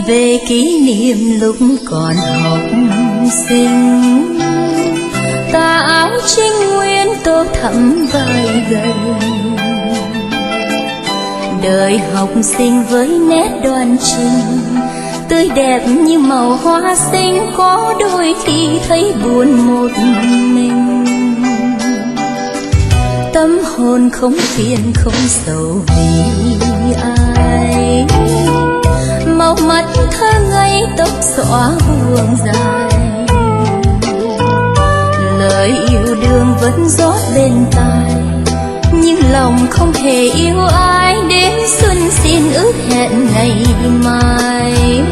về kỷ niệm lúc còn học sinh, tà áo trinh nguyên tô thắm vai gầy. Đời học sinh với nét đoan trình, tươi đẹp như màu hoa xinh, có đôi khi thấy buồn một mình. Tâm hồn không phiền không sầu vì ai, màu mắt thơ ngây tóc xõa buông dài. Lời yêu đương vẫn rót bên tai, nhưng lòng không hề yêu ai. Đến xuân xin ước hẹn ngày mai.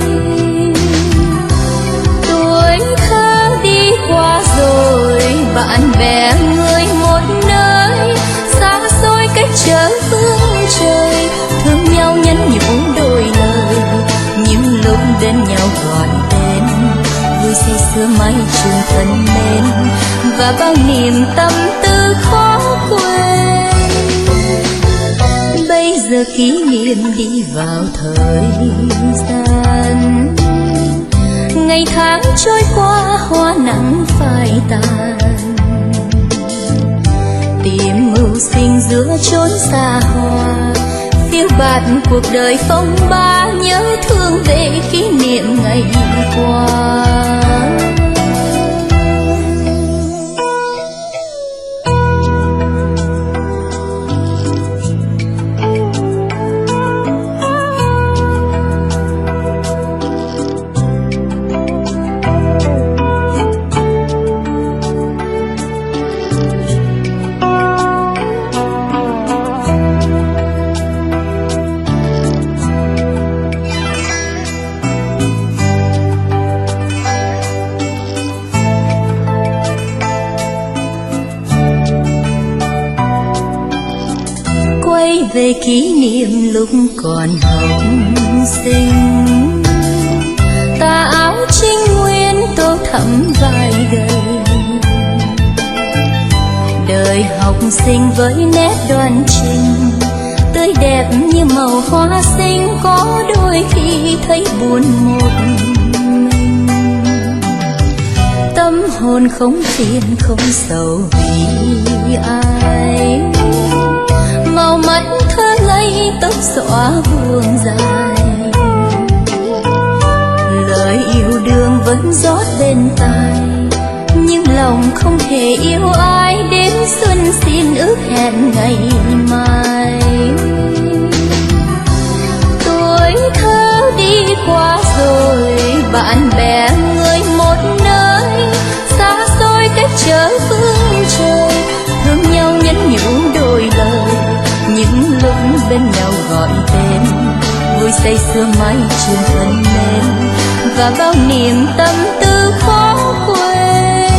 Tuổi thơ đi qua rồi, bạn bè người một nơi, xa xôi cách chợ phương trời. Thương nhau nhắn nhủ đôi lời, những lúc bên nhau gọi tên, vui say sưa mãi trường thân mến, và bao niềm tâm tư khó quên. Bây giờ kỷ niệm đi vào thời gian, ngày tháng trôi qua hoa nắng phai tàn. Tìm mưu sinh giữa chốn xa hoa, phiêu bạt cuộc đời phong ba, nhớ thương về kỷ niệm ngày qua. Về kỷ niệm lúc còn học sinh, tà áo trinh nguyên tô thắm vai gầy. Đời học sinh với nét đoan trình, tươi đẹp như màu hoa xinh, có đôi khi thấy buồn một mình. Tâm hồn không phiền không sầu vì ai, màu mắt thơ ngây tóc xõa buông dài. Lời yêu đương vẫn rót bên tai, nhưng lòng không hề yêu ai. Đến xuân xin ước hẹn ngày mai. Tuổi thơ đi qua rồi, bạn bè người một nơi, xa xôi cách chợ phương trời. Thương nhau nhắn nhủ đôi lời, những lúc bên nhau gọi tên, vui say sưa mãi trường thân mến, và bao niềm tâm tư khó quên.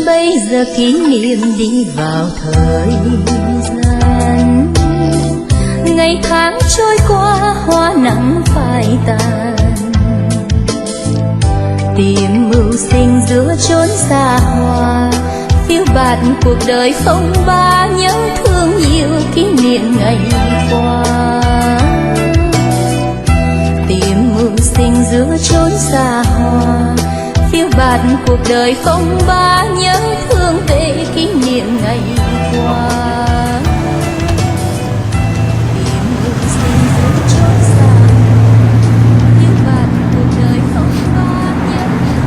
Bây giờ kỷ niệm đi vào thời gian, ngày tháng trôi qua hoa nắng phai tàn. Tìm mưu sinh giữa chốn xa hoa, phiêu bạt cuộc đời phong ba, nhớ thương nhiều kỷ niệm ngày qua. Tìm mưu sinh giữa chốn xa hoa, phiêu bạt cuộc đời phong ba, nhớ thương về kỷ niệm ngày qua. Tìm mưu sinh giữa chốn xa hoa, phiêu bạt cuộc đời phong ba, nhớ thương về.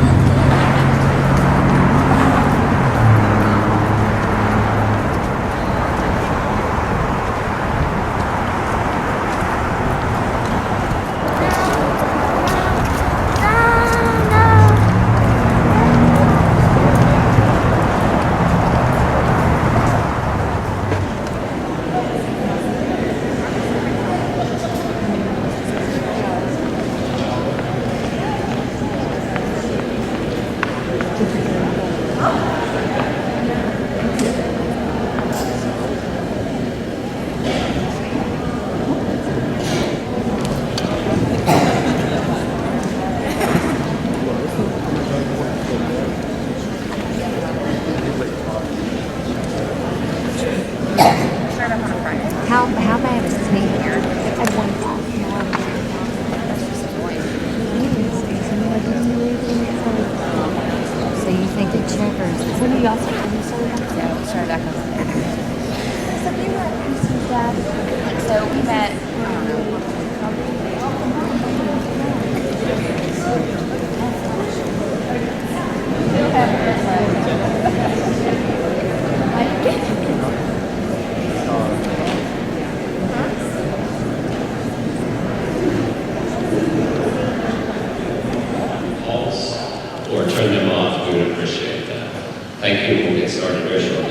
started very shortly.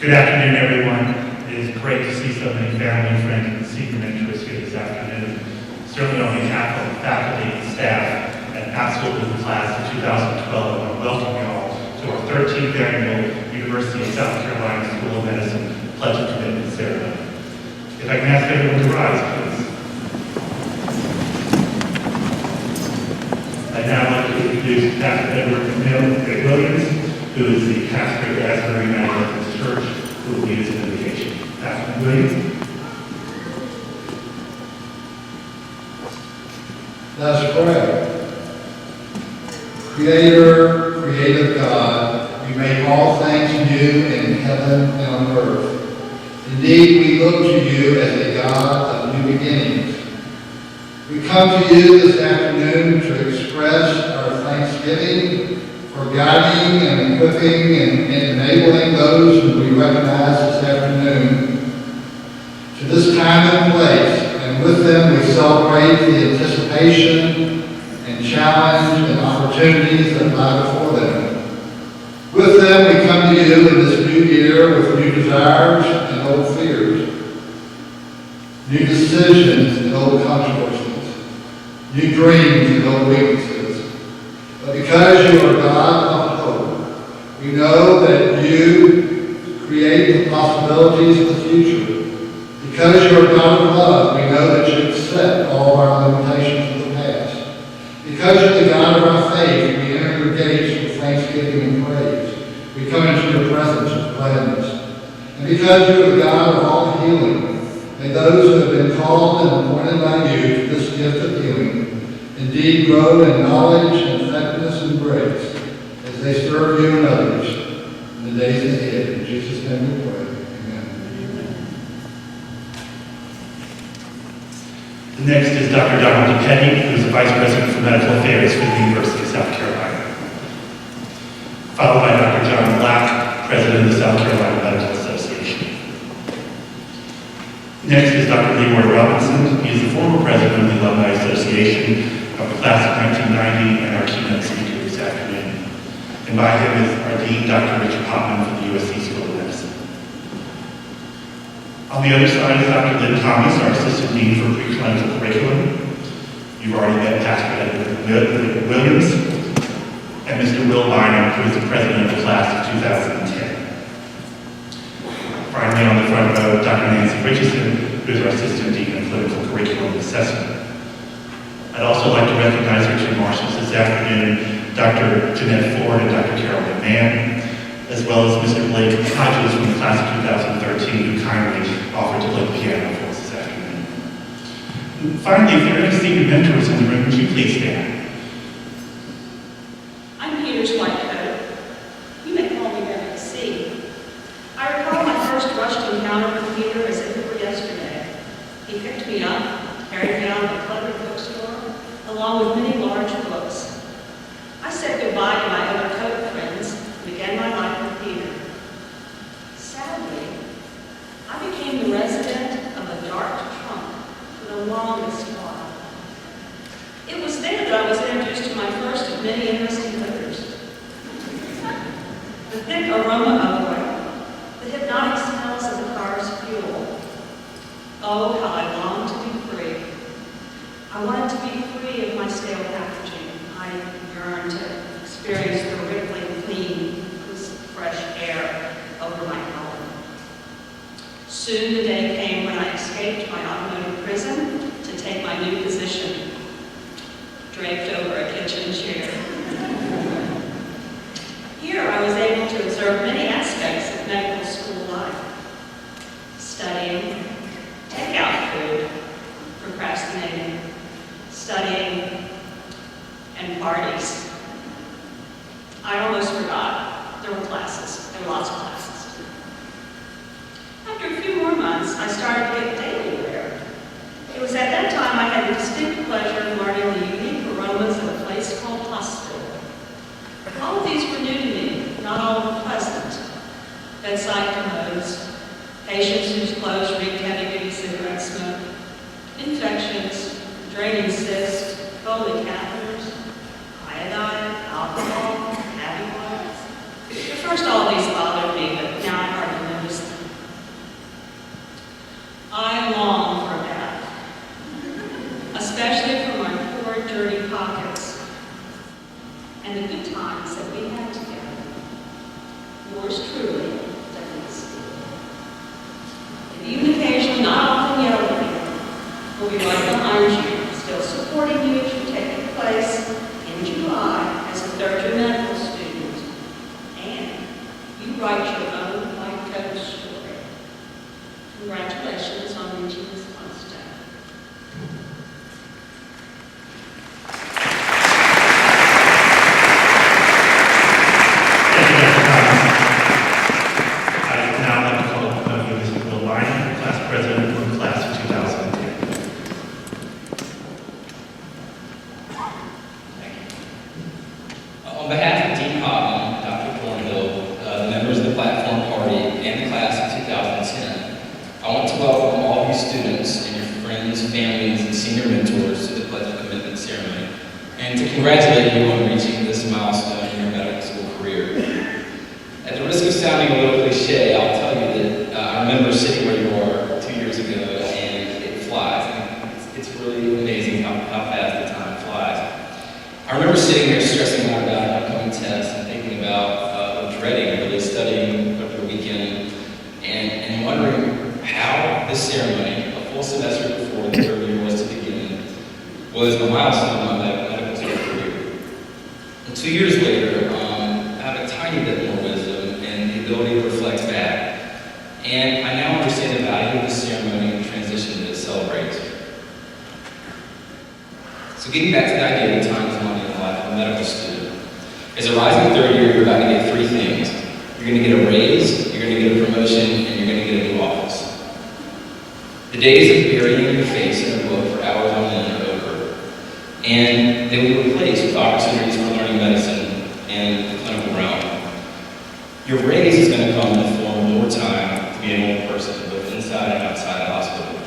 Good afternoon, everyone. It is great to see so many family, friends, and senior interests here this afternoon. Certainly on behalf of the faculty, staff, and absolutely the class of 2012, I want to welcome you all to our 13th annual University of South Carolina School of Medicine Pledge of Commitment ceremony. If I can ask everyone to rise, please. I'd now like to introduce Pastor Edward Williams, who is the pastor of Asbury Methodist Church, who will lead us in invocation. Pastor Williams. Let us pray. Creator, creative God, you make all things new in heaven and on earth. Indeed, we look to you as a God of new beginnings. We come to you this afternoon to express our thanksgiving for guiding and equipping and enabling those who we recognize this afternoon to this time and place, and with them we celebrate the anticipation and challenge and opportunities that lie before them. With them we come to you in this new year with new desires and old fears, new decisions and old controversies, new dreams and old weaknesses. But because you are God of hope, we know that you create the possibilities of the future. Because you are God of love, we know that you accept all of our limitations of the past. Because you're the God of our faith, we enter your gates with thanksgiving and praise. We come into your presence with gladness. And because you are the God of all healing, may those who have been called and appointed by you to this gift of healing indeed grow in knowledge and effectiveness and grace as they serve you and others in the days ahead. In Jesus' name we pray. Amen. The next is Dr. Donald Petty, who is the Vice President for Medical Affairs for the University of South Carolina. Followed by Dr. John Black, President of the South Carolina Medical Association. Next is Dr. Leroy Robinson. He is the former President of the Alumni Association of the class of 1990 and our keynote speaker this afternoon. And by him is our Dean, Dr. Richard Hoffman from the USC School of Medicine. On the other side is Dr. Lynn Thomas, our Assistant Dean for Preclinical Curriculum. You've already met Pastor Edward Williams and Mr. Will Bynum, who is the President of the class of 2010. Finally, on the front row, Dr. Nancy Richardson, who is our Assistant Dean of Clinical Curriculum Assessment. I'd also like to recognize our two marshals this afternoon, Dr. Jeanette Ford and Dr. Carol McMahon, as well as Mr. Blake Hodges from the class of 2013, who kindly offered to play the piano for us this afternoon. And finally, if there are any senior mentors in the room, would you please stand? I'm Peter's white coat. You may call me WC. I recall my first rushed encounter with Peter as if it were yesterday. He picked me up, carried me out of a cluttered bookstore, along with many large books. I said goodbye to my other coat friends and began my life with Peter. Sadly, I became the resident of a dark trunk with a long to many interesting odors. The thick aroma of oil, the hypnotic smells of the car's fuel. Oh, how I long to be free. I wanted to be free of my stale packaging. I yearned to experience the rippling, clean, fresh air over my collar. Soon the day came when I escaped my automotive prison to take my new position, draped over a kitchen chair. Here I was able to observe many aspects of medical school life. Studying, takeout food, procrastinating, studying, and parties. I almost forgot. There were classes. There were lots of classes. After a few more months, I started to get daily wear. It was at that time I had the distinct pleasure of learning the unique aromas of a place called hospital. All of these were new to me, not all were pleasant. Bedside commodes, patients whose clothes reeked heavy-duty cigarette smoke, infections, draining cysts, Foley catheters, iodine, alcohol, heavy oils. At first all of these bothered me, but now I hardly notice them. I long for a bath, especially for my poor, dirty pockets, and the good times that we had together. Yours truly, Dennis. And even occasionally, not often yelling at you, will be right behind you, still supporting you as you take your place in July as a third-year medical student. And you write your own white coat story. Congratulations on reaching this milestone. I'd now like to call upon Mrs. Will Lyon, class president for class of 2010. On behalf of Dean Cotton, Dr. Thornhill, the members of the platform party, and the class of 2010, I want to welcome all of you students and your friends, families, and senior mentors to the Pledge of Commitment ceremony, and to congratulate you on reaching this milestone in your medical school career. At the risk of sounding a little cliche, I'll tell you that I remember sitting where you were 2 years ago, and it flies. It's really amazing how fast the time flies. I remember sitting there stressing out about an upcoming test and thinking about dreading really studying over the weekend and wondering how this ceremony, a full semester before the third year was to begin, was a milestone in my medical school career. And 2 years later, I have a tiny bit more wisdom and the ability to reflect back. And I now understand the value of this ceremony and the transition that it celebrates. So getting back to the idea that time is money in the life of a medical student. As a rising third year, you're about to get three things. You're going to get a raise, you're going to get a promotion, and you're going to get a new office. The days of burying your face in a book for hours on end are over. And they will be replaced with opportunities for learning medicine and the clinical realm. Your raise is going to come in the form of more time to be an old person, both inside and outside the hospital.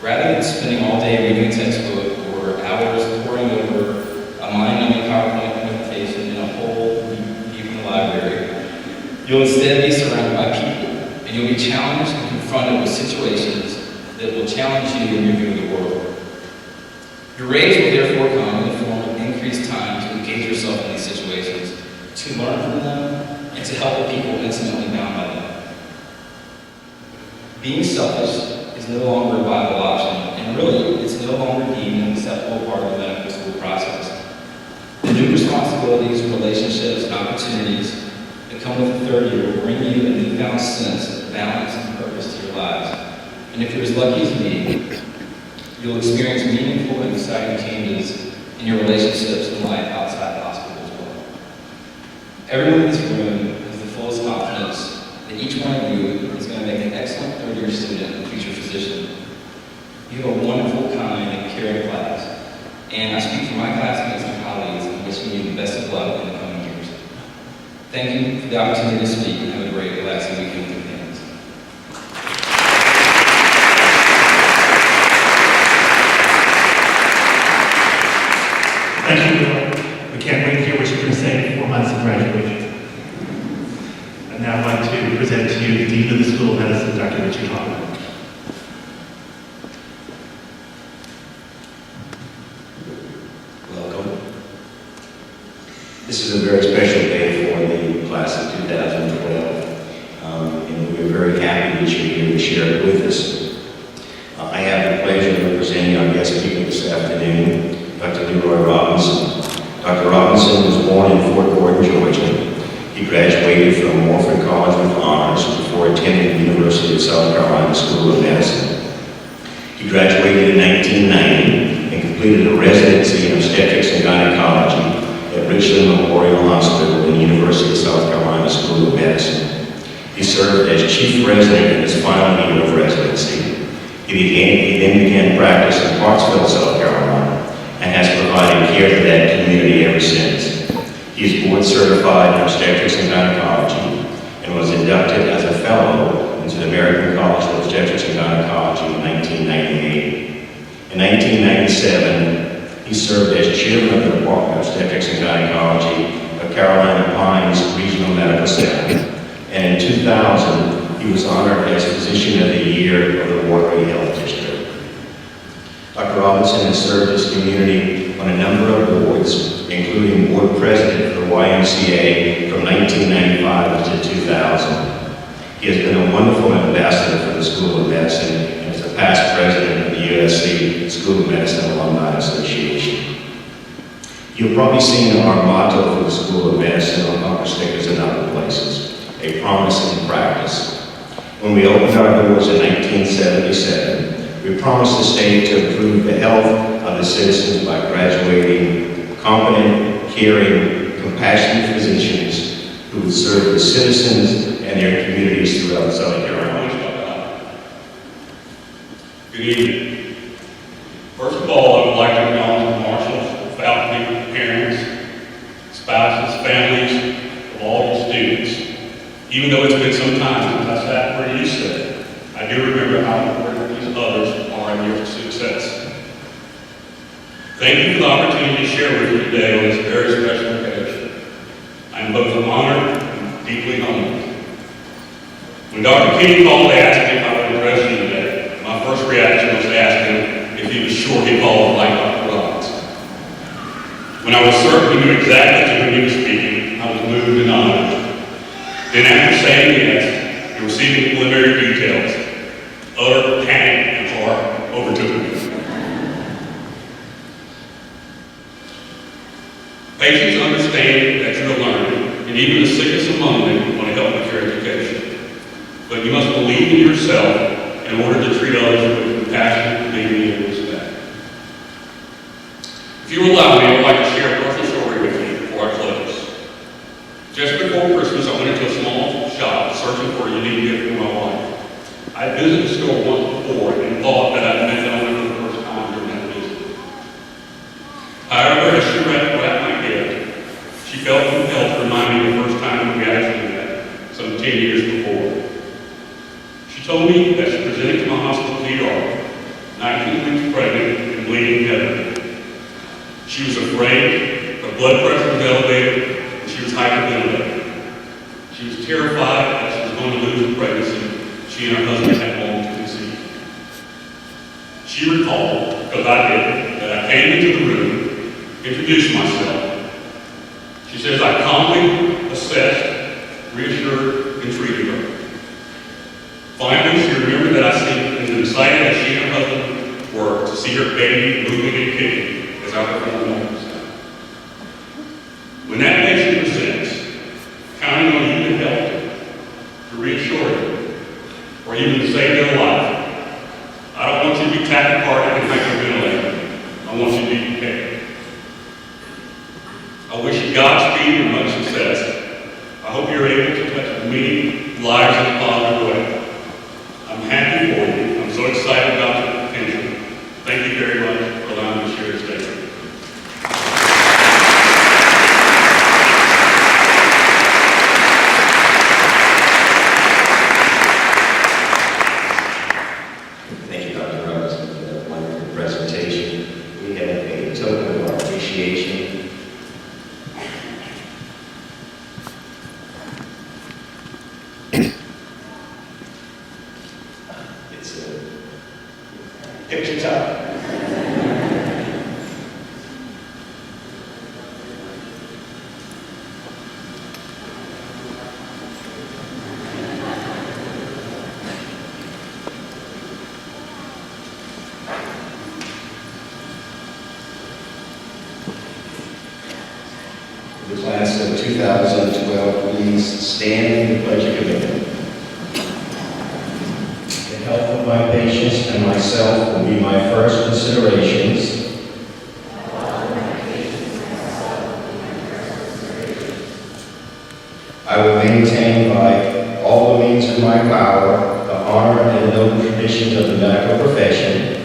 Rather than spending all day reading a textbook or hours poring over a mind-numbing PowerPoint presentation in a hole deep in the library, you'll instead be surrounded by people, and you'll be challenged and confronted with situations that will challenge you in your view of the world. Your raise will therefore come in the form of increased time to engage yourself in these situations, to learn from them, and to help the people intimately bound by them. Being selfish is no longer a viable option, and really, it's no longer deemed an acceptable part of the medical school process. The new responsibilities, relationships, and opportunities that come with the third year will bring you a newfound sense of balance and purpose to your lives. And if you're as lucky as me, you'll experience meaningful and exciting changes in your relationships and life outside the hospital as well. Everyone in this room has the fullest confidence that each one of you is going to make an excellent third-year student and future physician. You have a wonderful, kind, and caring class, and I speak for my classmates and colleagues in wishing you the best of luck in the coming years. Thank you for the opportunity to speak, and have a great, relaxing weekend with your families. Thank you. We can't wait to hear Richie Hoffman. Welcome. This is a very special day for the class of 2012, and we're very happy that you're here to share it with us. I have the pleasure of representing our guest speaker this afternoon, Dr. Leroy Robinson. Dr. Robinson was born in Fort Gordon, Georgia. He graduated from Morford College with honors before attending the University of South Carolina School of Medicine. He graduated in 1990 and completed a residency in obstetrics and gynecology at Richland Memorial Hospital in the University of South Carolina School of Medicine. He served as chief resident in his final year of residency. He then began practice in Parksville, South Carolina, and has provided care to that community ever since. He is board certified in obstetrics and gynecology and was inducted as a fellow into the American College of Obstetrics and Gynecology in 1998. In 1997, he served as chairman of the Department of Obstetrics and Gynecology of Carolina Pines Regional Medical Center. And in 2000, he was honored as Physician of the Year of the Waterbury Health District. Dr. Robinson has served his community on a number of boards, including board president for the YMCA from 1995 to 2000. He has been a wonderful ambassador for the School of Medicine and is a past president of the USC School of Medicine Alumni Association. You've probably seen our motto for the School of Medicine on bumper stickers and other places, a promise in practice. When we opened our doors in 1977, we promised the state to improve the health of the citizens by graduating competent, caring, compassionate physicians who would serve the citizens and their communities throughout Southern Carolina. Good evening. First of all, I would like to acknowledge the marshals, faculty, parents, spouses, families of all your students. Even though it's been some time since I sat where you sit, I do remember how important these others are in your success. Thank you for the opportunity to share with you today on this very special occasion. I am both honored and deeply humbled. When Dr. King called to ask me if I would address you today, my first reaction was to ask him if he was sure he called like Dr. Robinson. When I was certain he knew exactly to whom he was speaking, I was moved and honored. Then after saying yes and receiving preliminary details, utter panic and horror overtook me. Patients understand that you're learning, and even the sickest among them want to help with your education. But you must believe in yourself in order to treat others with compassion, dignity, and respect. If you allow me, I would like to share a personal story with you before I close. Just before Christmas, I went into a small shop searching for a unique gift for my wife. I had visited the store once before and thought that I'd met the owner for the first time during that visit. However, as she wrapped my gift, she felt compelled to remind me of the first time we actually met, some 10 years before. She told me that she presented to my hospital ER, 19 weeks pregnant and bleeding heavily. She was afraid, her blood pressure was elevated, she was hyperventilating. She was terrified that she was going to lose the pregnancy she and her husband had longed to conceive. She recalled, because I did, that I came into the room, introduced myself. She says I calmly assessed, reassured, and treated her. Finally, she remembered that I seemed as excited as she and her husband were to see her baby moving and kicking as I performed the ultrasound. When that patient presents, counting on you to help them, to reassure them, or even to save their life, I don't want you to be tachycardic and hyperventilating. I want you to be prepared. I wish you Godspeed and much success. I hope you're able to touch many lives in a positive way. I'm happy for you. I'm so excited about your potential. Thank you very much for allowing me to share this day with you. Picture time. The class of 2012, please stand in the pledge of commitment. The health of my patients and myself will be my first considerations. I will maintain by all the means in my power the honor and noble traditions of the medical profession.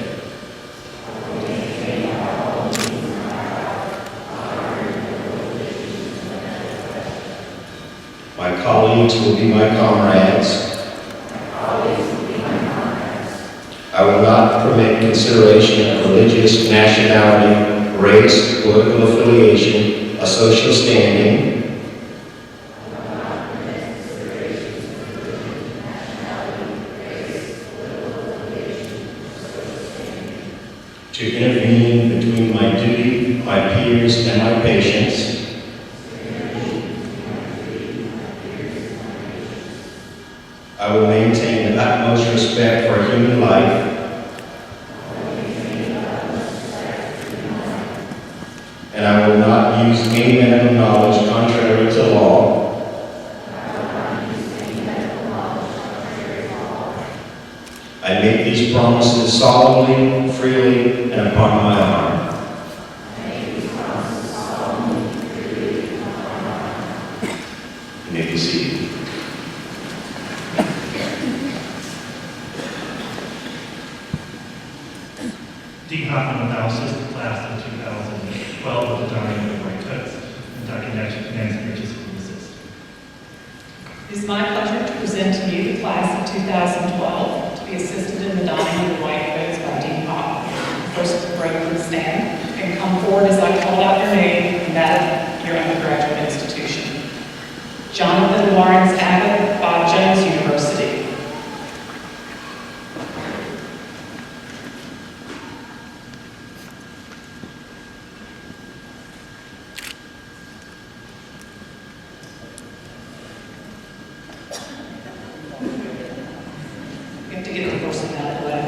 My colleagues will be my comrades. I will not permit consideration of religious, nationality, race, political affiliation, a social standing, to intervene between my duty, my peers, and my patients. I will maintain the utmost respect for human life. And I will not use any medical knowledge contrary to law. I make these promises solemnly, freely, and upon my honor. You may be seated. Dean Hoffman will now assist the class of 2012 with the donning of the white coats, and Dr. Nancy Richardson will assist. It is my pleasure to present to you the class of 2012 to be assisted in the donning of the white coats by Dean Hoffman. First, brethren, stand and come forward as I call out your name and that of your undergraduate institution. Jonathan Lawrence Abbott, Bob Jones University. You have to get the person out of the way.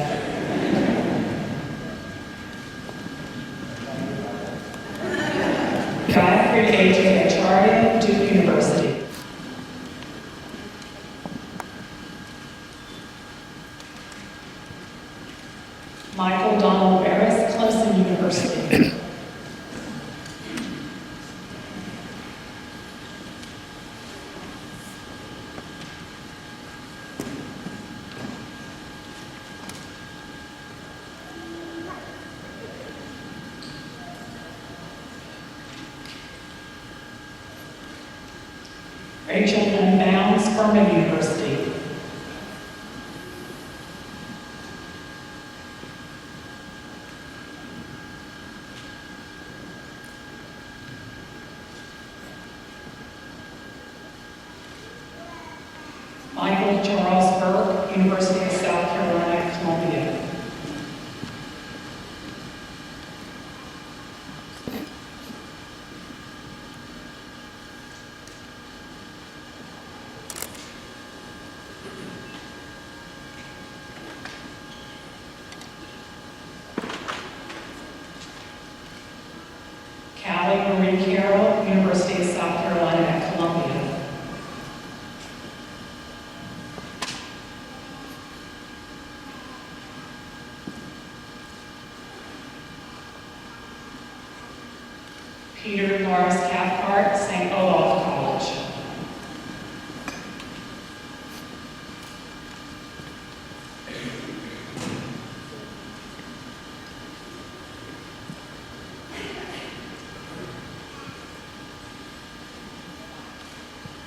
Godfrey A.J. Acharya, Duke University. Michael Donald Barris, Clemson University. Rachel Lynn Bounds, Furman University. Michael Charles Burke, University of South Carolina, Columbia. Callie Marie Carroll, University of South Carolina at Columbia. Peter Norris Cathcart, St. Olaf College.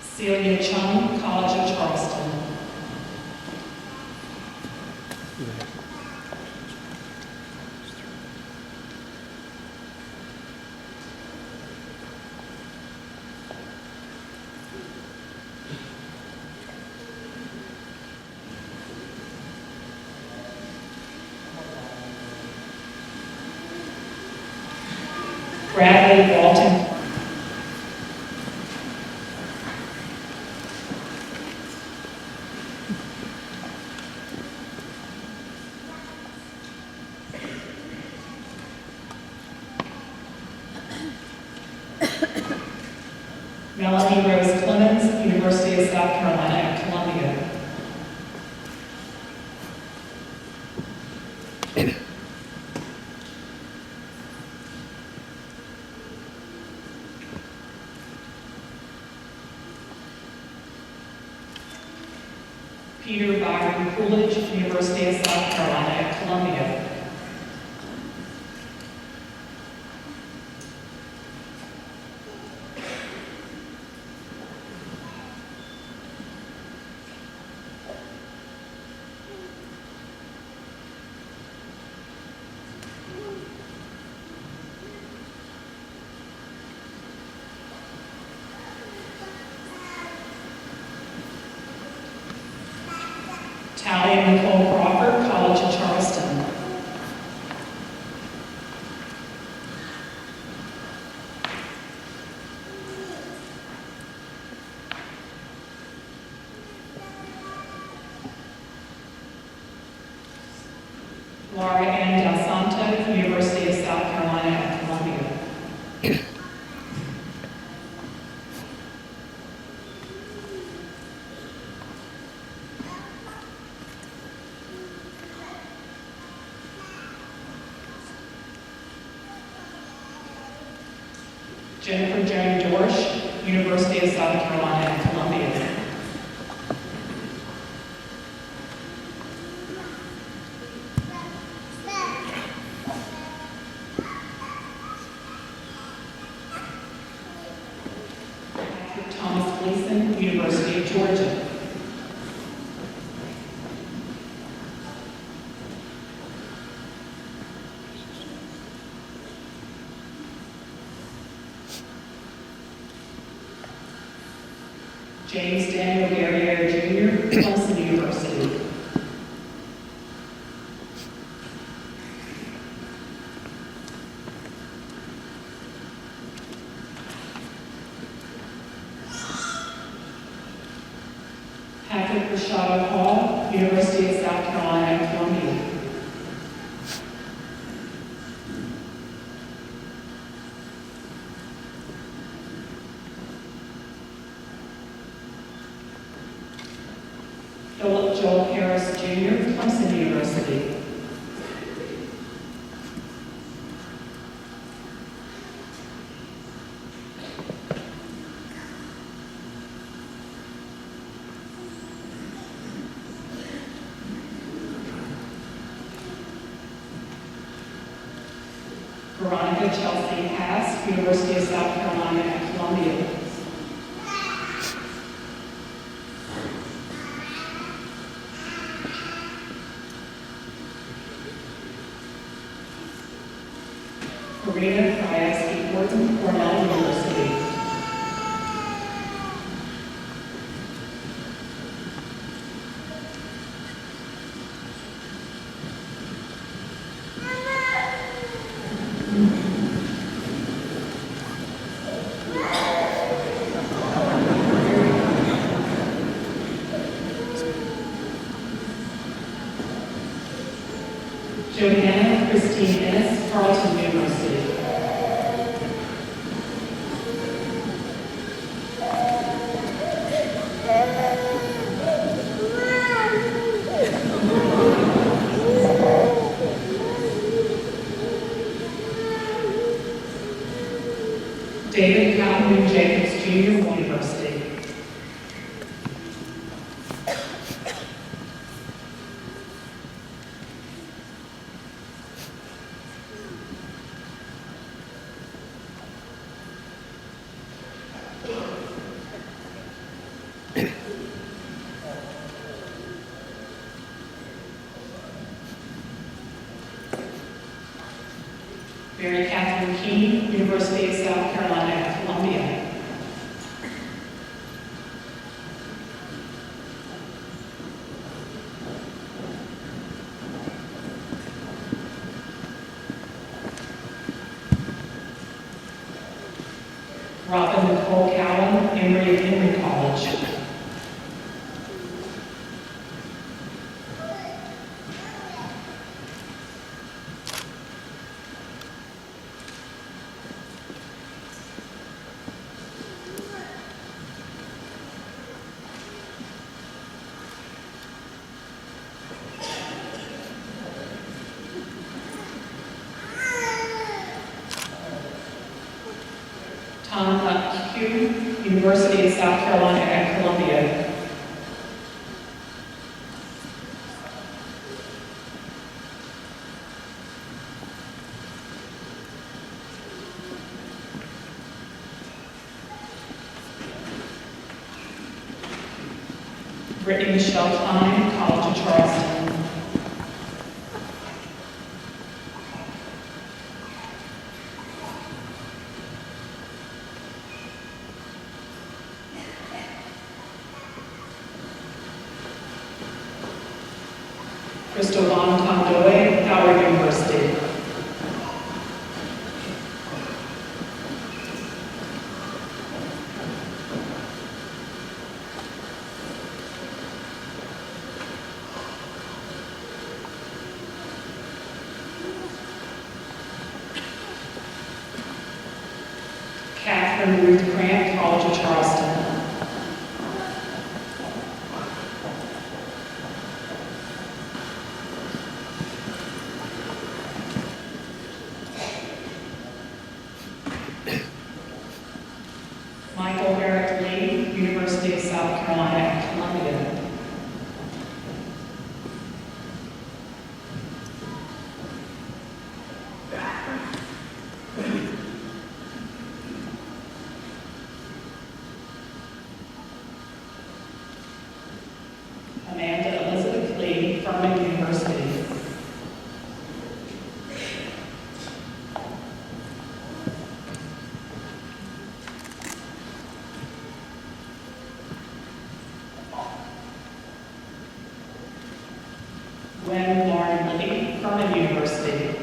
Celia Chung, College of Charleston. Bradley Walton. Melanie Rose Clemens, University of South Carolina at Columbia. Peter Byron Coolidge, University of South Carolina at Columbia. Talia Nicole Crawford, College of Charleston. Laura Ann Del Santo, University of South Carolina at Columbia. Jennifer Joan Dorsch, University of South Carolina at Columbia. Thomas Gleason, University of Georgia. James Daniel Guerriere Jr., Clemson University. Patrick Rashado Hall, University of South Carolina at Columbia. Philip Joel Harris Jr., Clemson University. Veronica Chelsea Haas, University of South Carolina at Columbia. Karina Krajewski Horton, Cornell University. Johanna Christine Ennis, Carleton University. David Calhoun Jacobs Jr., University. Mary Catherine Keene, University of South Carolina at Columbia. Nicole Cowan, Emory and Henry College. Nhat, khuu, University of South Carolina at Columbia. Brittany Michelle Klein, College of Charleston. Crystal Von Condoy, Howard University. Catherine Ruth Grant, College of Charleston. Michael Eric Lee, University of South Carolina at Columbia. Amanda Elizabeth Lee, Furman University. Gwen Lauren Lee, Furman University.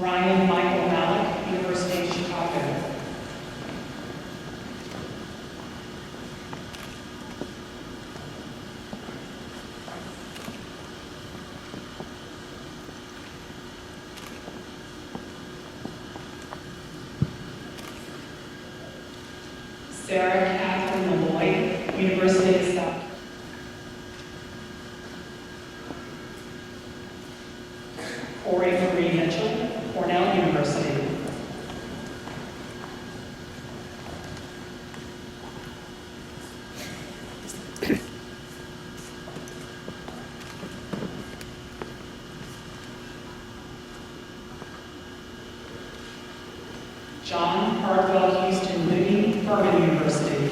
Ryan Michael Malik, University of Chicago. Sarah Catherine Malloy, University of South. Corey Marie Mitchell, Cornell University. John Hardwell Houston Moody, Furman University.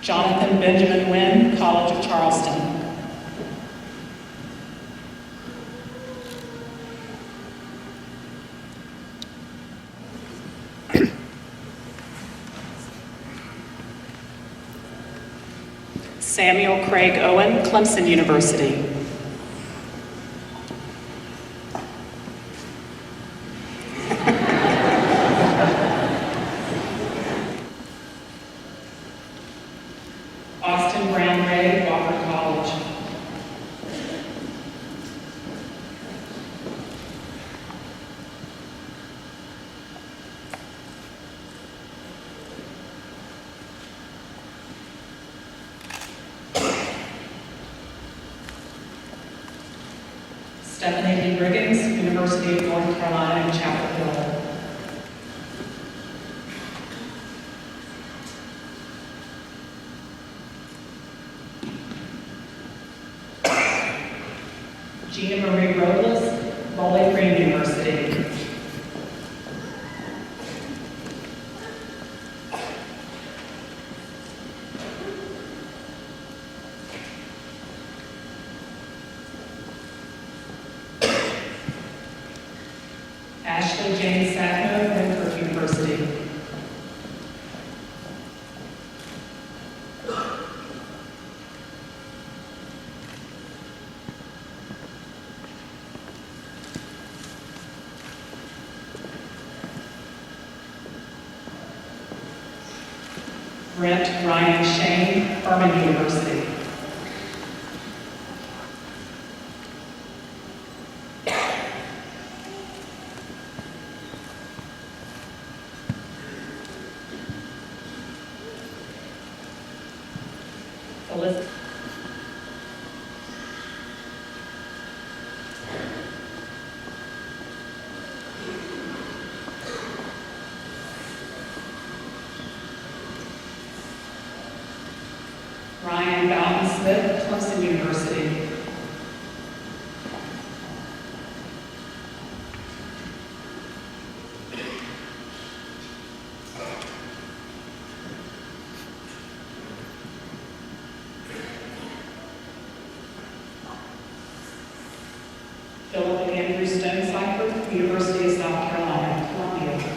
Jonathan Benjamin Wynn, College of Charleston. Samuel Craig Owen, Clemson University. Austin Brown Ray, Wofford College. Stephanie Lee Riggins, University of North Carolina in Chapel Hill. Gina Marie Robles, Bowling Green University. Ashley Jane Sagno, Winthrop University. Brent Ryan Shane, Furman University. Elizabeth. Ryan Bowden Smith, Clemson University. Philip Andrew Stonecipher, University of South Carolina, Columbia.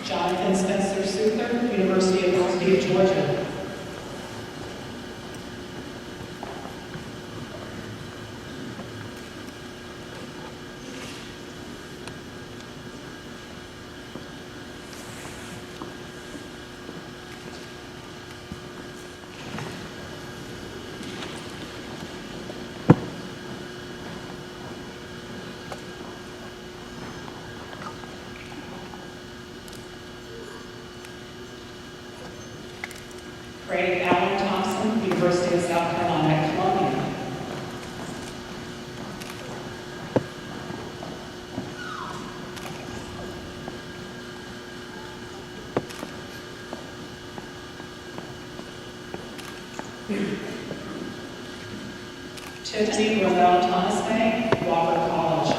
Jonathan Spencer Suther, University of Georgia. Craig Allen Thompson, University of South Carolina, Columbia. Tiffany Roselle Thomas May, Walker College.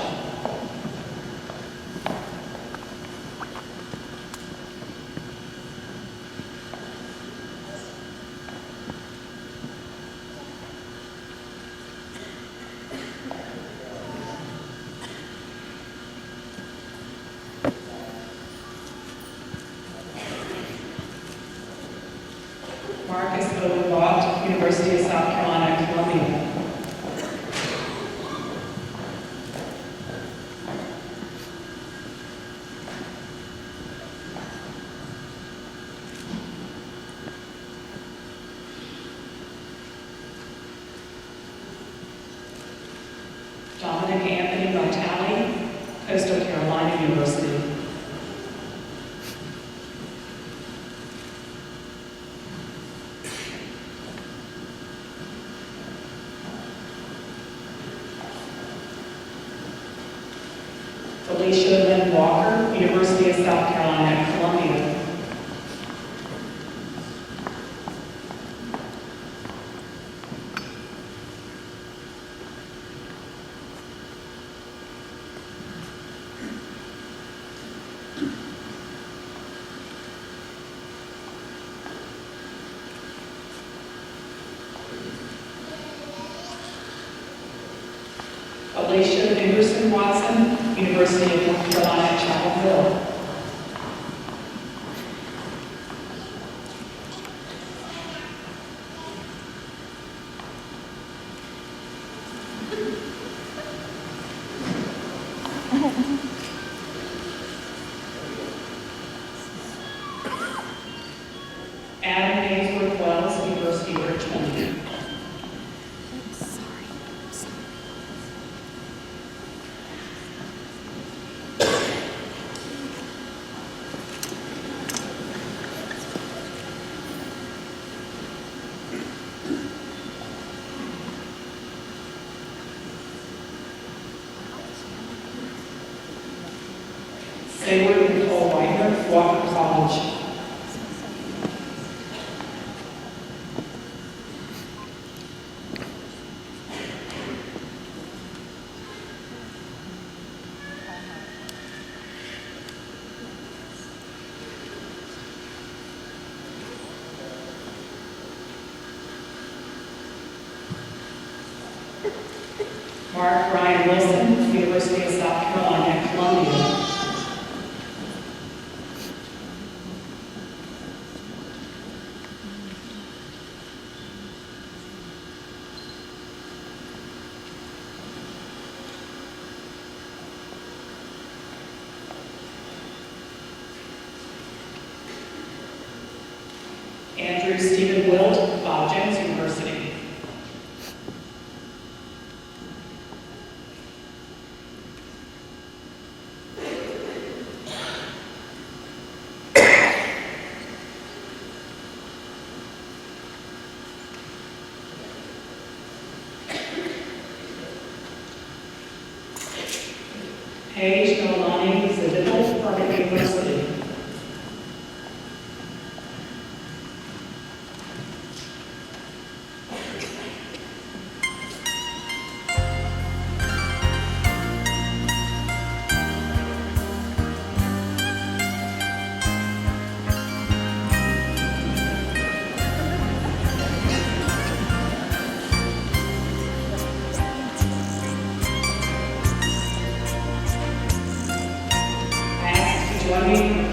Marcus Overbought, University of South Carolina, Columbia. Dominic Anthony Vitale, Coastal Carolina University. Felicia Lynn Walker, University of South Carolina, Columbia. Alicia Anderson Watson, University of North Carolina, Chapel Hill. Adam Ainsworth Wells, University of Richmond. Sailor Nicole Weiner, Walker College. Mark Ryan Wilson, University of South Carolina at Columbia. Andrew Stephen Wilt, Bob Jones University. Paige Nolani Zididal, Harvard University. I ask you to join me in the